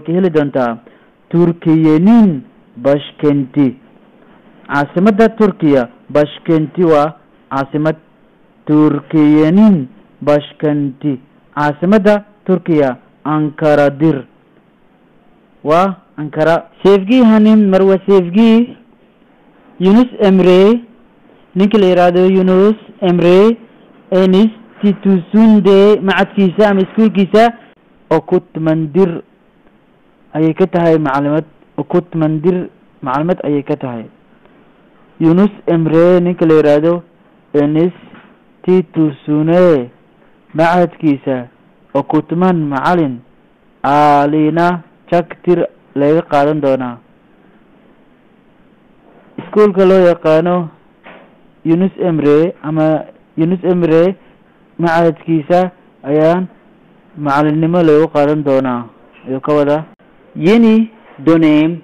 heli doontaa Turkiyenin başkenti. Caasimadda Turkiya başkenti waa caasimad. Turkiyenin başkenti. Caasimadda Turkiya Ankara'dır. Waa Ankara. Sevgi Hanım Marwa Sevgi Yunus Emre ninka la yiraahdo Yunus Emre institusunde macadkiisa ama iskuulkiisa Okutmandir ayay ka tahay macluumad. Okutmandir macluumad ayay ka tahay. Yunus Emre ninka la yiraahdo institusune macadkiisa Okutman macalin Alina Chaktir laga qaadan doonaa. Iskuulka loo yaqaano Yunus Emre ama Yunus Emre macadkiisa ayaan macalinimo lagu qaadan doonaa ayuu ka wada. Yeni dönem